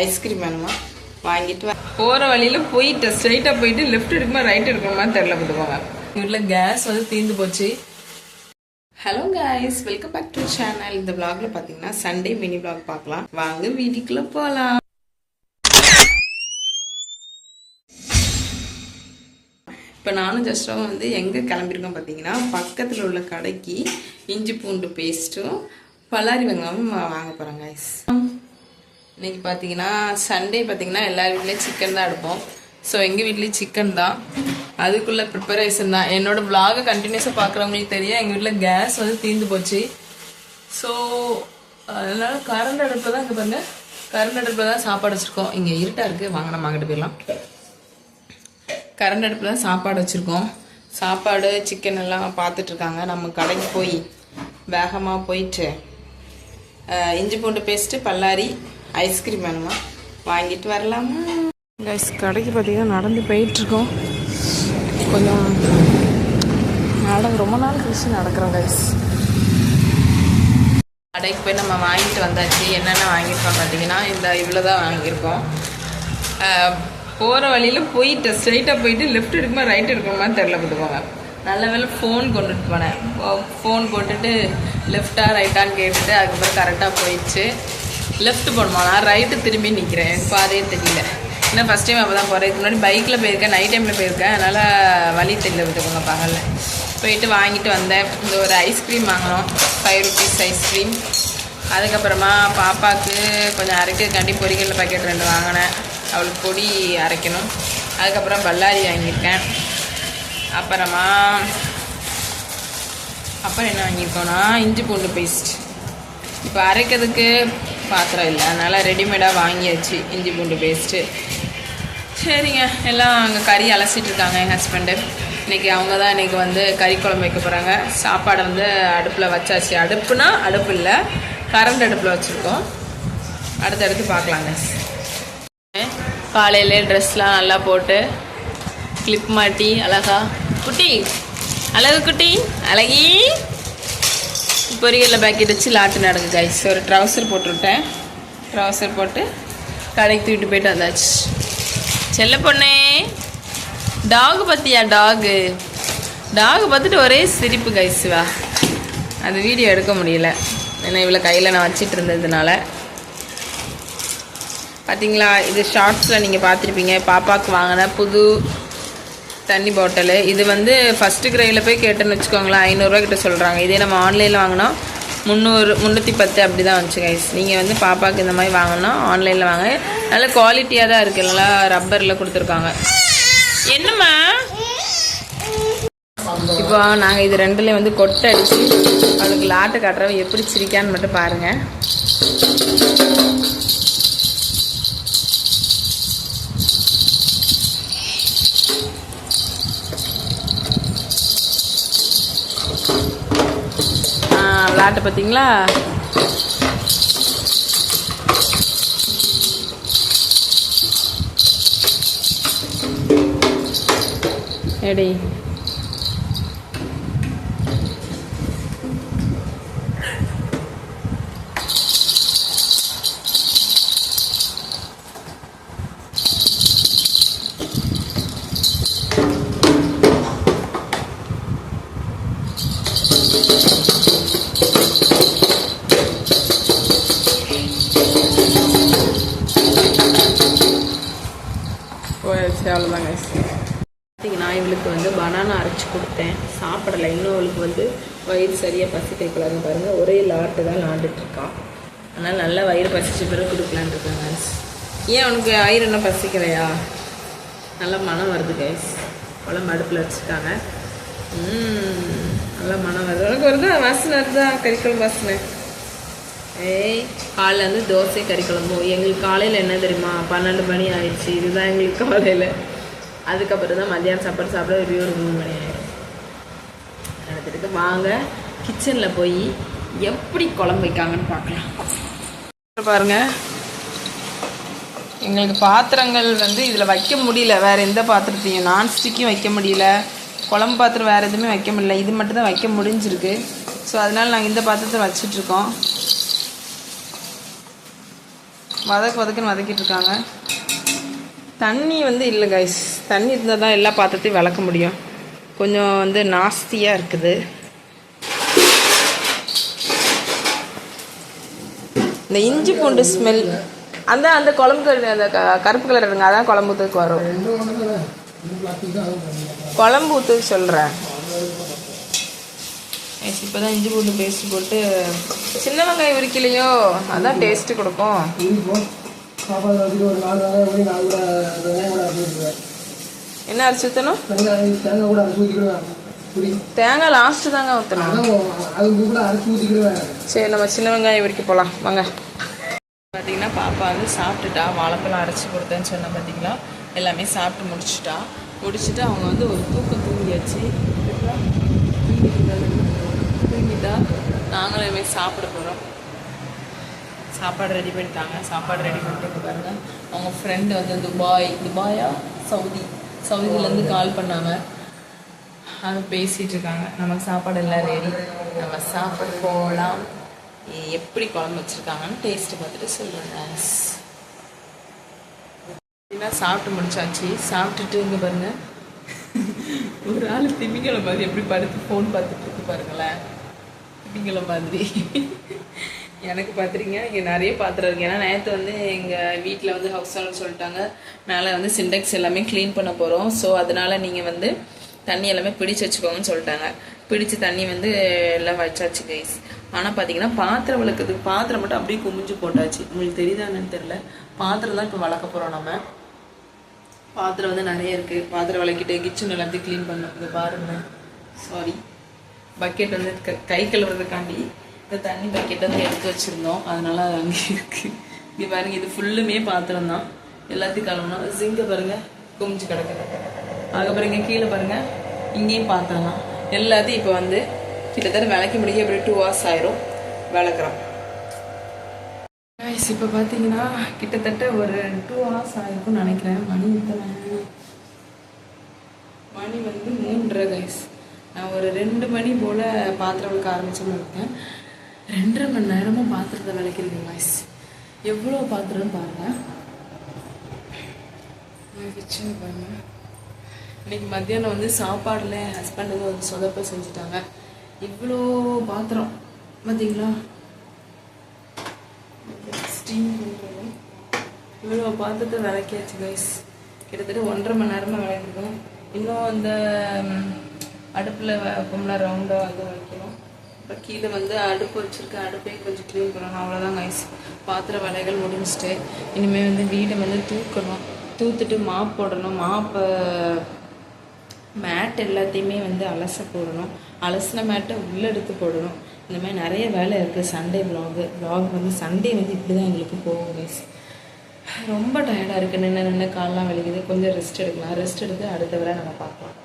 Ice cream வேணுமா வாங்கிட்டு போகிற வழியில் போயிட்டு ஸ்ட்ரைட்டாக போயிட்டு லெஃப்ட் எடுக்குமா ரைட் எடுக்கணுமா தெரில போட்டுக்கோங்க. வீட்டில் கேஸ் வந்து தீர்ந்து போச்சு. Hello guys, welcome back to channel. இந்த vlogல பார்த்தீங்கன்னா சண்டே மினி vlog பார்க்கலாம். வாங்க வீட்டுக்குள்ள போகலாம். இப்போ நானும் ஜஸ்டாவும் வந்து எங்கே கிளம்பியிருக்கோம் பார்த்தீங்கன்னா பக்கத்தில் உள்ள கடைக்கு இஞ்சி பூண்டு பேஸ்ட்டும் பல்லாரி வெங்காயமும் வாங்க போகிறேன் கைஸ். இன்னைக்கு பார்த்தீங்கன்னா சண்டே பார்த்தீங்கன்னா எல்லார் வீட்லேயும் சிக்கன் தான் எடுப்போம். ஸோ எங்கள் வீட்லேயும் சிக்கன் தான். அதுக்குள்ளே ப்ரிப்பரேஷன் தான். என்னோட vlog கண்டினியூஸாக பார்க்குறவங்களுக்கு தெரியும், எங்கள் வீட்டில் கேஸ் வந்து தீர்ந்து போச்சு. ஸோ அதனால கரண்ட் அடுப்பில் தான் இங்கே பாருங்க, கரண்ட் அடுப்பில் தான் சாப்பாடு வச்சுருக்கோம். இங்கே இருட்டாக இருக்குது, வாங்க நம்ம அங்கிட்டு போயிடலாம். கரண்ட் அடுப்பில் தான் சாப்பாடு வச்சுருக்கோம். சாப்பாடு சிக்கன் எல்லாம் பார்த்துட்ருக்காங்க. நம்ம கடைக்கு போய் வேகமாக போயிட்டு இஞ்சி பூண்டு பேஸ்ட்டு பல்லாரி ஐஸ்கிரீம் வேணுமா வாங்கிட்டு வரலாமா கைஸ். கடைக்கு பார்த்தீங்கன்னா நடந்து போயிட்டுருக்கோம். கொஞ்சம் ரொம்ப நாள் கழிச்சு நடக்கிறோம் கைஸ். கடைக்கு போய் நம்ம வாங்கிட்டு வந்தாச்சு. என்னென்ன வாங்கியிருக்கோம் பார்த்தீங்கன்னா இவ்வளோ தான் வாங்கியிருக்கோம். போகிற வழியில் போயிட்டு ஸ்ட்ரைட்டாக போயிட்டு லெஃப்ட் எடுக்குமா ரைட் எடுக்கணுமா தெரில போட்டுக்கோங்க. நல்ல வேலை ஃபோன் கொண்டுட்டு போனேன். ஃபோன் போட்டுட்டு லெஃப்டா ரைட்டான்னு கேட்டுட்டு அதுக்கப்புறம் கரெக்டாக போயிடுச்சு. லெஃப்ட் போகணுமா, நான் ரைட்டு திரும்பி நிற்கிறேன். எனக்கு பாதையே தெரியல. இன்னும் ஃபஸ்ட் டைம் அப்போ தான் போகிறேன். இதுக்கு முன்னாடி பைக்கில் போயிருக்கேன், நைட் டைமில் போயிருக்கேன். அதனால் வழி தெரியல விட்டுக்கோங்க பகலில். போயிட்டு வாங்கிட்டு வந்தேன். இந்த ஒரு ஐஸ்கிரீம் வாங்கினோம், 5 rupees ஐஸ்கிரீம். அதுக்கப்புறமா பாப்பாவுக்கு கொஞ்சம் அரைக்கிறதுக்காண்டி பொரிக்கடலை பாக்கெட் 2 வாங்கினேன். அவளுக்கு பொடி அரைக்கணும். அதுக்கப்புறம் பல்லாரி வாங்கியிருக்கேன். அப்புறம் என்ன வாங்கியிருக்கோன்னா இஞ்சி பூண்டு பேஸ்ட். இப்போ அரைக்கிறதுக்கு பாத்திரம் இல்லை, அதனால் ரெடிமேடாக வாங்கியாச்சு இஞ்சி பூண்டு பேஸ்ட்டு. சரிங்க, எல்லாம் அங்கே கறி அலசிட்டு இருக்காங்க என் ஹஸ்பண்டு. இன்றைக்கி அவங்க தான் இன்றைக்கி வந்து கறி குழம்பு வைக்க போகிறாங்க. சாப்பாடை வந்து அடுப்பில் வச்சாச்சு. அடுப்புனா அடுப்பு இல்லை, கரண்ட் அடுப்பில் வச்சுருக்கோம். அடுத்தடுத்து பார்க்கலாங்க. காலையிலே ட்ரெஸ்லாம் நல்லா போட்டு கிளிப் மாட்டி அழகா குட்டி அழகு குட்டி அழகி பொரியலில் பேக்கெட் வச்சு லாட்டு நடக்கு கைஸ். ஒரு ட்ரௌசர் போட்டுவிட்டேன். ட்ரௌசர் போட்டு கடைக்கு தூக்கிட்டு போயிட்டு வந்தாச்சு. செல்ல பொண்ணே, டாகு பார்த்தியா? டாகு பார்த்துட்டு ஒரே சிரிப்பு கைஸுவா. அது வீடியோ எடுக்க முடியல, ஏன்னா இவ்வளோ கையில் நான் வச்சிட்டு இருந்ததுனால. பார்த்தீங்களா, இது ஷார்ட்ஸில் நீங்கள் பார்த்துருப்பீங்க. பாப்பாவுக்கு வாங்கின புது தண்ணி பாட்டிலு. இது வந்து ஃபஸ்ட்டு கிரையில் போய் கேட்டேன்னு வச்சுக்கோங்களேன், 500 கிட்ட சொல்கிறாங்க. இதே நம்ம ஆன்லைனில் வாங்கினா 310 அப்படி தான் வந்துச்சு கைஸ். நீங்கள் வந்து பாப்பாவுக்கு இந்த மாதிரி வாங்கினா ஆன்லைனில் வாங்க. நல்ல குவாலிட்டியாக தான் இருக்குது, நல்லா ரப்பரில் கொடுத்துருக்காங்க. என்னம்மா இப்போ நாங்கள் இது 2லேயும் வந்து கொட்டை அடித்து அவளுக்கு லாட்டை காட்டுறவ எப்படி சிரிக்கான்னு மட்டும் பாருங்கள். விளாட்டு பார்த்தீங்களா? எடி அவ்வளோதாங்க. பார்த்தீங்கன்னா இவளுக்கு வந்து பனானா அரைச்சி கொடுத்தேன், சாப்பிடலை. இன்னும் அவளுக்கு வந்து வயிறு சரியாக பசிக்கக்கூடாதுன்னு பாருங்கள், ஒரே லாட்டு தான் லாண்டுட்ருக்கான். அதனால் நல்லா வயிறு பசிச்ச பிறகு கொடுக்கலான் இருக்கேன் கைஸ். ஏன் அவனுக்கு வயிறு என்ன பசிக்கலையா? நல்லா மனம் வருது கைஸ். குழம்பு அடுப்பில் வச்சுருக்காங்க. நல்லா மனம் வருது. உனக்கு வருதா வாசனை? வருதா கறிக்குழம்பு வாசனை? காலையில் வந்து தோசை கறிக்குழம்பு. எங்களுக்கு காலையில் என்ன தெரியுமா, 12 மணி ஆயிடுச்சு. இதுதான் எங்களுக்கு காலையில். அதுக்கப்புறம் தான் மத்தியானம் சாப்பாடு சாப்பிட ஒரு 3 மணி ஆயிடும். அடுத்துட்டு வாங்க கிச்சனில் போய் எப்படி குழம்பு வைக்காங்கன்னு பார்க்கலாம். பாருங்கள், எங்களுக்கு பாத்திரங்கள் வந்து இதில் வைக்க முடியல. வேறு எந்த பாத்திரத்தையும் நான்ஸ்டிக்கும் வைக்க முடியல. குழம்பு பாத்திரம் வேறு எதுவுமே வைக்க முடியல. இது மட்டும் தான் வைக்க முடிஞ்சிருக்கு. ஸோ அதனால் நாங்கள் இந்த பாத்திரத்தை வச்சிட்ருக்கோம். வதக்குன்னு வதக்கிட்டு இருக்காங்க. தண்ணி வந்து இல்லை கைஸ், தண்ணி இருந்தால் தான் எல்லா பாத்திரத்தையும் விளக்க முடியும். கொஞ்சம் வந்து நாஸ்தியாக இருக்குது. இந்த இஞ்சி பூண்டு ஸ்மெல் அந்த குழம்பு அந்த கருப்பு கலர் இருங்க, அதான் குழம்பு ஊற்றுக்கு வரும். குழம்பு ஊற்றுக்கு சொல்கிறேன். இப்போ தான் இஞ்சி பூண்டு பேஸ்ட் போட்டு சின்ன வெங்காயம் உரிக்கலையோ, அதான் டேஸ்ட்டு கொடுக்கும். என்ன அரைச்சி ஊற்றணும்? தேங்காய் லாஸ்ட்டு தாங்க ஊற்றணும். சரி, நம்ம சின்ன வெங்காயம் உரிக்க போகலாம் வாங்க. பார்த்தீங்கன்னா பாப்பா வந்து சாப்பிட்டுட்டா. வாழைப்பழம் அரைச்சி கொடுத்தேன்னு சொன்ன பார்த்தீங்களா, எல்லாமே சாப்பிட்டு முடிச்சுட்டு அவங்க வந்து ஒரு தூக்கம் தூங்கியாச்சு. தூங்கிட்டா நாங்களும் இதுமாதிரி சாப்பிட போகிறோம். சாப்பாடு ரெடி பண்ணிட்டாங்க. சாப்பாடு ரெடி பண்ணிட்டு பாருங்க. அவங்க ஃப்ரெண்டு வந்து துபாயா சவுதியிலேருந்து கால் பண்ணாங்க. அது பேசிகிட்டு இருக்காங்க. நமக்கு சாப்பாடு எல்லாம் ரெடி, நம்ம சாப்பிட போகலாம். எப்படி குழம்பு வச்சுருக்காங்கன்னு டேஸ்ட்டு பார்த்துட்டு சொல்லுங்கள். ஏன்னா சாப்பிட்டு முடிச்சாச்சு. சாப்பிட்டுட்டு இங்கே பாருங்கள், ஒரு ஆள் திமிங்கலை மாதிரி எப்படி படுத்து ஃபோன் பார்த்துட்டு இருக்கு பாருங்களேன். திமிங்கலை மாதிரி எனக்கு பார்த்துறீங்க. இங்கே நிறைய பாத்திரம் இருக்குது. ஏன்னா நேற்று வந்து எங்கள் வீட்டில் வந்து ஹவுஸ் ஓனர் சொல்லிட்டாங்க, மேலே வந்து சிண்டெக்ஸ் எல்லாமே க்ளீன் பண்ண போகிறோம். ஸோ அதனால் நீங்கள் வந்து தண்ணி எல்லாமே பிடிச்சி வச்சுக்கோங்கன்னு சொல்லிட்டாங்க. பிடிச்சி தண்ணி வந்து எல்லாம் வச்சாச்சு கைஸ். ஆனால் பார்த்தீங்கன்னா பாத்திரம் விளக்குறதுக்கு பாத்திரம் மட்டும் அப்படியே குமிஞ்சு போட்டாச்சு. உங்களுக்கு தெரியுதான்னு தெரில. பாத்திரம் தான் இப்போ வளர்க்க போகிறோம். நம்ம பாத்திரம் வந்து நிறைய இருக்குது. பாத்திரம் விளக்கிட்டு கிச்சன் எல்லாத்தையும் க்ளீன் பண்ணோம். இது பாருங்கள், சாரி, பக்கெட் வந்து கை கழுவுறதுக்காண்டி இந்த தண்ணி பக்கெட் வந்து எடுத்து வச்சுருந்தோம். அதனால் அது அங்கே இருக்குது. இங்கே பாருங்கள், இது ஃபுல்லுமே பாத்திரம் தான். எல்லாத்தையும் கழுவணும். ஜிங்கை பாருங்கள் குமிஞ்சு கிடக்குது. அதுக்கப்புறம் இங்கே கீழே பாருங்கள், இங்கேயும் பாத்திரம் தான். எல்லாத்தையும் இப்போ வந்து கிட்டத்தட்ட விளக்கி முடிக்க எப்படி 2 hours ஆயிரும் விளக்குறோம். இப்போ பார்த்தீங்கன்னா கிட்டத்தட்ட ஒரு 2 hours ஆயிருக்கும்னு நினைக்கிறேன். மணி வந்து 3:30 கைஸ். நான் ஒரு 2 மணி போல் பாத்திரம் விளக்க ஆரம்பிச்சோன்னு இருக்கேன். 2.5 மணி நேரமும் பாத்திரத்தை விளக்கிருக்கேன் கைஸ். எவ்வளோ பாத்திரம்னு பாருங்கள். கிச்சன் பாருங்கள். இன்றைக்கி மத்தியானம் வந்து சாப்பாடில் ஹஸ்பண்ட் வந்து ஒரு சொதப்ப செஞ்சுட்டாங்க. இவ்வளோ பாத்திரம் பார்த்தீங்களா, ஸ்டீம் பண்ணுறது. இவ்வளோ பாத்திரத்தை விளக்கியாச்சு கைஸ். கிட்டத்தட்ட 1.5 மணி நேரமாக விளக்கிருக்கோம். இன்னும் அந்த அடுப்பில் கும்பலாக ரவுண்டாக அது வைக்கணும். அப்புறம் கீழே வந்து அடுப்பு வச்சுருக்கேன். அடுப்பையும் கொஞ்சம் க்ளீன் பண்ணணும். அவ்வளோதான் கைஸ். பாத்திர வேலைகள் முடிஞ்சிட்டு இனிமேல் வந்து வீடை வந்து தூத்துட்டு மாப் போடணும். மேட் எல்லாத்தையுமே வந்து அலச போடணும். அலசின மேட்டை உள்ளே எடுத்து போடணும். இந்த மாதிரி நிறைய வேலை இருக்குது. சண்டே vlog வந்து சண்டே வந்து இப்படி தான் எங்களுக்கு போகும் கைஸ். ரொம்ப டயர்டாக இருக்குது. நின்று காலெலாம் வலிக்குது. கொஞ்சம் ரெஸ்ட் எடுக்கலாம். ரெஸ்ட் எடுத்து அடுத்த வேலை நம்ம பார்க்கலாம்.